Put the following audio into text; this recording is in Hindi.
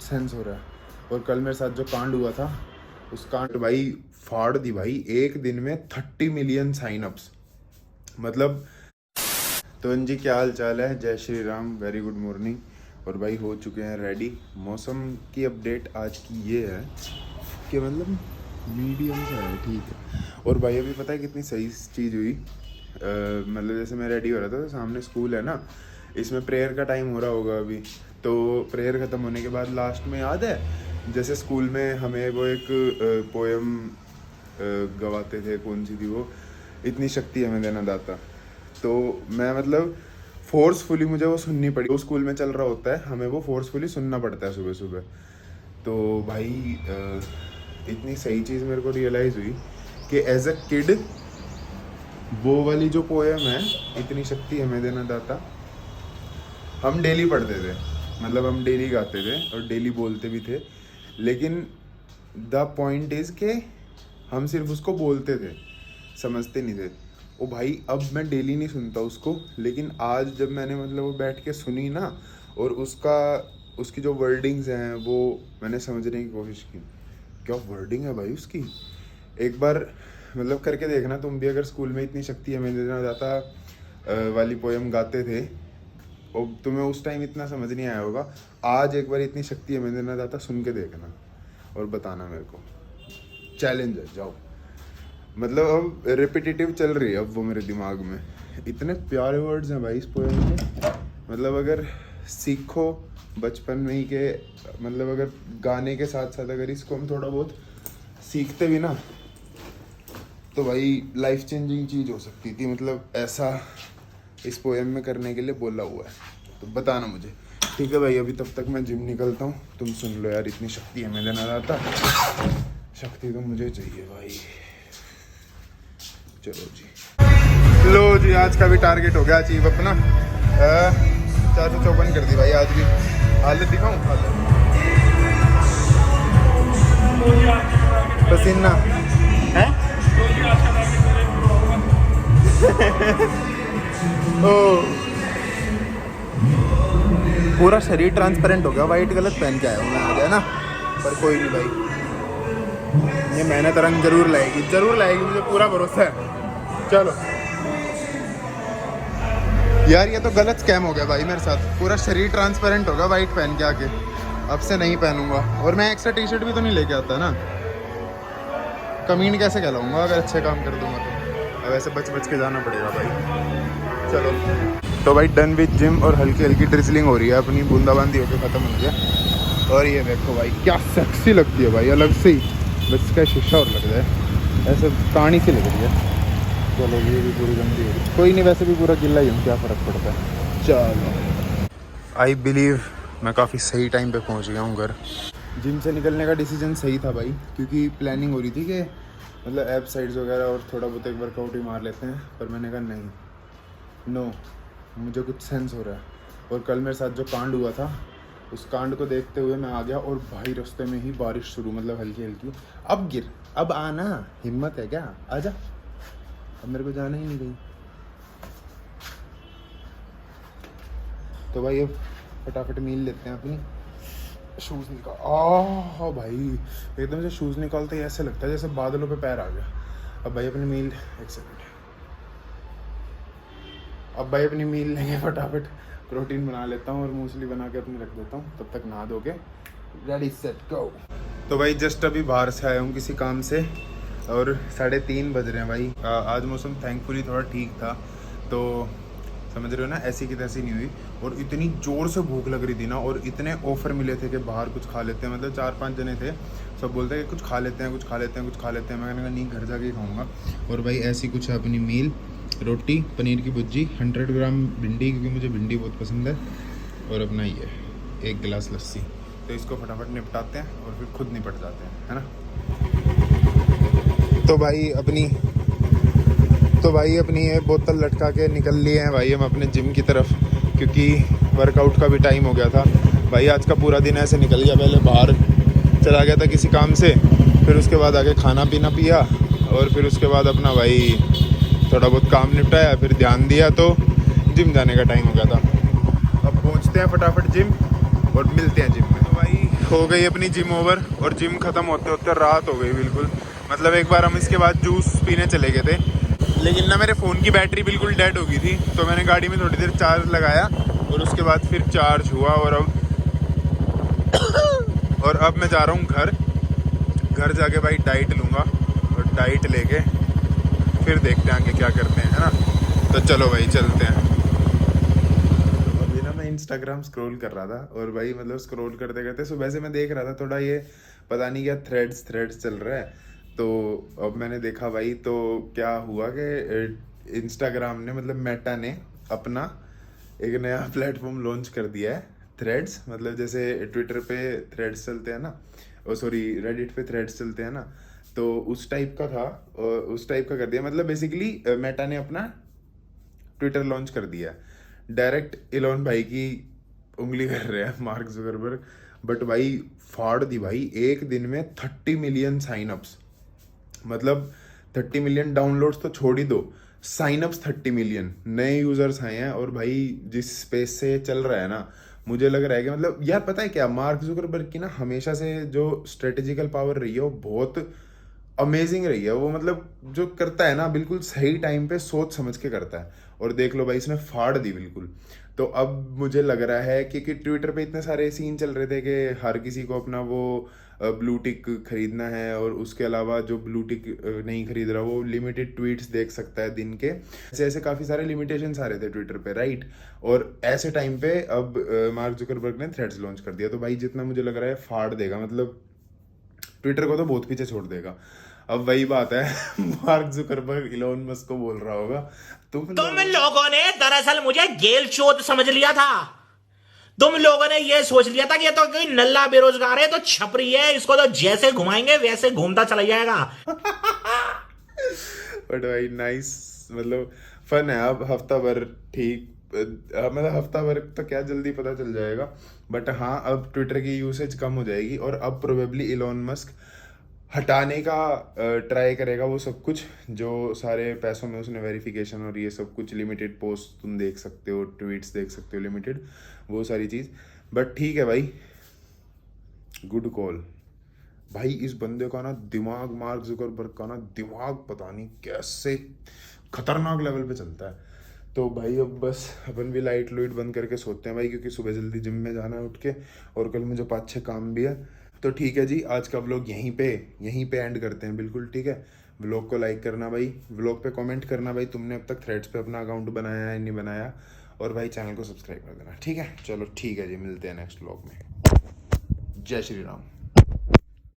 सेंस हो रहा है। और कल मेरे साथ जो कांड हुआ था, उस कांड भाई फाड़ दी भाई। एक दिन में 30 मिलियन साइन अप्स, मतलब। तो जी क्या हाल चाल है, जय Shri Ram, very good morning. और भाई हो चुके हैं रेडी। मौसम की अपडेट आज की ये है कि मतलब मीडियम सा है, ठीक है। और भाई अभी पता है कितनी सही चीज़ हुई, मतलब जैसे मैं रेडी हो रहा था तो सामने स्कूल है ना, इसमें प्रेयर का टाइम हो रहा होगा अभी। तो प्रेयर ख़त्म होने के बाद लास्ट में याद है जैसे स्कूल में हमें वो एक पोएम गवाते थे, कौन सी थी वो, इतनी शक्ति हमें देना दाता। तो मैं मतलब फोर्सफुली मुझे वो सुननी पड़ी। वो स्कूल में चल रहा होता है, हमें वो फोर्सफुली सुनना पड़ता है सुबह सुबह। तो भाई इतनी सही चीज़ मेरे को रियलाइज़ हुई कि एज अ किड वो वाली जो पोएम है, इतनी शक्ति हमें देना दाता, हम डेली पढ़ते थे, मतलब हम डेली गाते थे और डेली बोलते भी थे। लेकिन द पॉइंट इज़ के हम सिर्फ उसको बोलते थे, समझते नहीं थे। ओ भाई अब मैं डेली नहीं सुनता उसको, लेकिन आज जब मैंने मतलब वो बैठ के सुनी ना, और उसकी जो वर्डिंग्स हैं वो मैंने समझने की कोशिश की। क्या वर्डिंग है भाई उसकी। एक बार मतलब करके देखना तुम भी, अगर स्कूल में इतनी शक्ति हमें देना दाता वाली पोएम गाते थे और तुम्हें उस टाइम इतना समझ नहीं आया होगा, आज एक बार इतनी शक्ति हमें देना दाता सुन के देखना और बताना मेरे को। चैलेंज है, जाओ। मतलब अब रिपीटेटिव चल रही है अब वो मेरे दिमाग में। इतने प्यारे वर्ड्स हैं भाई इस पोएम के, मतलब अगर सीखो बचपन में ही के, मतलब अगर गाने के साथ साथ अगर इसको हम थोड़ा बहुत सीखते भी ना, तो भाई लाइफ चेंजिंग चीज़ हो सकती थी। मतलब ऐसा इस पोएम में करने के लिए बोला हुआ है, तो बताना मुझे, ठीक है भाई। अभी तब तक मैं जिम निकलता हूँ, तुम सुन लो यार, इतनी शक्ति हमें देना चाहता, शक्ति तो मुझे चाहिए भाई। चलो जी, लो जी, आज का भी टारगेट हो गया अचीव अपना। 454 कर दी भाई आज भी। हालत दिखाऊं, पसीना है ओ, पूरा शरीर ट्रांसपेरेंट हो गया। वाइट गलत पहन के आया हूँ मैं आज, है ना, पर कोई नहीं भाई, ये मेहनत रंग जरूर लाएगी, मुझे पूरा भरोसा है। चलो यार, ये तो गलत स्कैम हो गया भाई मेरे साथ। पूरा शरीर ट्रांसपेरेंट होगा वाइट पहन के आके, अब से नहीं पहनूंगा। और मैं एक्स्ट्रा टी शर्ट भी तो नहीं लेके आता ना, कमीन कैसे कहलाऊंगा अगर अच्छे काम कर दूंगा तो। अब ऐसे बच के जाना पड़ेगा भाई। चलो तो भाई डन विद जिम, और हल्की हल्की ड्रिजलिंग हो रही है अपनी, बूंदाबांदी होकर ख़त्म हो गया। और ये देखो भाई क्या सेक्सी लगती है भाई, अलग से ही, बस का शीशा और लग जाए, ऐसे कहानी सी लग रही है। चलो ये भी पूरी गंदी हो गई, कोई नहीं, वैसे भी पूरा गिल्ला ही हूँ, क्या फ़र्क पड़ता है। चलो आई बिलीव मैं काफ़ी सही टाइम पे पहुँच गया हूँ घर। जिम से निकलने का डिसीजन सही था भाई, क्योंकि प्लानिंग हो रही थी कि मतलब एप साइड्स वगैरह और थोड़ा बहुत एक वर्कआउट ही मार लेते हैं, पर मैंने कहा नहीं, नो, मुझे कुछ सेंस हो रहा है। और कल मेरे साथ जो कांड हुआ था, उस कांड को देखते हुए मैं आ गया, और भाई रास्ते में ही बारिश शुरू, मतलब हल्की हल्की। अब गिर, अब आना, हिम्मत है क्या, आजा, अब मेरे को जाना ही नहीं कहीं। तो भाई अब फटाफट मील लेते हैं अपनी। शूज़ निकाल, भाई एकदम से शूज़ निकालते ही ऐसे लगता है जैसे बादलों पे पैर आ गया। अब भाई अपनी मील, एक सेकंड, अब भाई अपनी मील लेंगे फटाफट, प्रोटीन बना लेता हूँ और मूसली बना के अपनी रख देता हूँ, तब तक नहा धो के रेडी सेट गो। तो भाई जस्ट अभी बाहर से आया हूँ किसी काम से, और 3:30 बज रहे हैं भाई। आज मौसम थैंकफुली थोड़ा ठीक था, तो समझ रहे हो ना, ऐसी की तैसी नहीं हुई। और इतनी ज़ोर से भूख लग रही थी ना, और इतने ऑफ़र मिले थे कि बाहर कुछ खा लेते हैं, मतलब 4-5 जने थे, सब बोलते हैं कि कुछ खा लेते हैं, कुछ खा लेते हैं, कुछ खा लेते हैं। मैंने कहा नहीं, घर जाके ही खाऊंगा। और भाई ऐसी कुछ है अपनी मील, रोटी, पनीर की भुर्जी, 100 ग्राम भिंडी, क्योंकि मुझे भिंडी बहुत पसंद है, और अपना ये 1 गिलास लस्सी। तो इसको फटाफट निपटाते हैं और फिर खुद निपट जाते हैं, है ना। तो भाई अपनी ये बोतल लटका के निकल लिए हैं भाई हम अपने जिम की तरफ, क्योंकि वर्कआउट का भी टाइम हो गया था भाई। आज का पूरा दिन ऐसे निकल गया, पहले बाहर चला गया था किसी काम से, फिर उसके बाद आके खाना पीना पिया, और फिर उसके बाद अपना भाई थोड़ा बहुत काम निपटाया, फिर ध्यान दिया, तो जिम जाने का टाइम हो गया था। अब पहुंचते हैं फटाफट जिम और मिलते हैं जिम में। तो भाई हो गई अपनी जिम ओवर और जिम खत्म होते होते रात हो गई बिल्कुल। मतलब एक बार हम इसके बाद जूस पीने चले गए थे, लेकिन ना मेरे फ़ोन की बैटरी बिल्कुल डेड हो गई थी, तो मैंने गाड़ी में थोड़ी देर चार्ज लगाया और उसके बाद फिर चार्ज हुआ। और अब मैं जा रहा हूँ घर जाके भाई डाइट लूँगा और डाइट लेके फिर देखते हैं आगे क्या करते हैं, है ना। तो चलो भाई चलते हैं। अभी ना मैं इंस्टाग्राम स्क्रॉल कर रहा था और भाई मतलब स्क्रॉल करते करते सुबह से मैं देख रहा था थोड़ा ये पता नहीं क्या थ्रेड्स चल रहा है। तो अब मैंने देखा भाई, तो क्या हुआ कि इंस्टाग्राम ने मतलब मेटा ने अपना एक नया प्लेटफॉर्म लॉन्च कर दिया है, थ्रेड्स। मतलब जैसे ट्विटर पे थ्रेड्स चलते हैं ना, ओ सॉरी रेडिट पे थ्रेड्स चलते हैं ना, तो उस टाइप का था, उस टाइप का कर दिया। मतलब बेसिकली मेटा ने अपना ट्विटर लॉन्च कर दिया है। डायरेक्ट इलॉन भाई की उंगली कर रहे हैं मार्क जुकरबर्ग, बट भाई फाड़ दी भाई, एक दिन में 30 मिलियन साइन अप्स। मतलब 30 मिलियन डाउनलोड्स तो छोड़ ही दो, साइन अप्स 30 मिलियन नए यूजर्स आए हैं। और भाई जिस स्पेस से चल रहा है ना, मुझे लग रहा है कि मतलब यार पता है क्या, मार्क जुकरबर्ग की ना हमेशा से जो स्ट्रेटेजिकल पावर रही है वो बहुत अमेजिंग रही है। वो मतलब जो करता है ना बिल्कुल सही टाइम पे सोच समझ के करता है, और देख लो भाई इसने फाड़ दी बिल्कुल। तो अब मुझे लग रहा है कि ट्विटर पे इतने सारे सीन चल रहे थे कि हर किसी को अपना वो ब्लू टिक खरीदना है, और उसके अलावा जो ब्लू टिक नहीं खरीद रहा वो लिमिटेड ट्वीट्स देख सकता है दिन के। ऐसे ऐसे काफ़ी सारे लिमिटेशंस आ रहे थे ट्विटर पे, राइट। और ऐसे टाइम पे अब मार्क जुकरबर्ग ने थ्रेड्स लॉन्च कर दिया, तो भाई जितना मुझे लग रहा है फाड़ देगा, मतलब ट्विटर को तो बहुत पीछे छोड़ देगा। अब वही बात है मार्क जुकरबर्ग इलोन मस्क को बोल रहा होगा, तुम लोगों ने दरअसल मुझे गेल चोद समझ लिया था। तुम लोगों ने ये सोच लिया था कि ये तो कोई नल्ला बेरोजगार है, तो छपरी है, इसको तो जैसे घुमाएंगे वैसे घूमता चला जाएगा। बट भाई नाइस, मतलब फन है। अब हफ्ता भर ठीक, मतलब हफ्ता भर तो क्या जल्दी पता चल जाएगा, बट हाँ अब ट्विटर की यूसेज कम हो जाएगी, और अब प्रोबेबली इलॉन मस्क हटाने का ट्राई करेगा वो सब कुछ, जो सारे पैसों में उसने वेरिफिकेशन और ये सब कुछ, लिमिटेड पोस्ट तुम देख सकते हो, ट्वीट्स देख सकते हो लिमिटेड, वो सारी चीज़। बट ठीक है भाई, गुड कॉल भाई। इस बंदे का ना दिमाग, मार्क जुकरबर्ग का ना दिमाग पता नहीं कैसे खतरनाक लेवल पे चलता है। तो भाई अब बस अपन भी लाइट लुइट बंद करके सोते हैं भाई, क्योंकि सुबह जल्दी जिम में जाना है उठ के, और कल मुझे 5-6 काम भी है। तो ठीक है जी, आज का व्लॉग यहीं पे एंड करते हैं, बिल्कुल ठीक है। व्लॉग को लाइक करना भाई, व्लॉग पे कमेंट करना भाई तुमने अब तक थ्रेड्स पे अपना अकाउंट बनाया है नहीं बनाया, और भाई चैनल को सब्सक्राइब कर देना, ठीक है। चलो ठीक है जी, मिलते हैं नेक्स्ट व्लॉग में। जय श्री राम।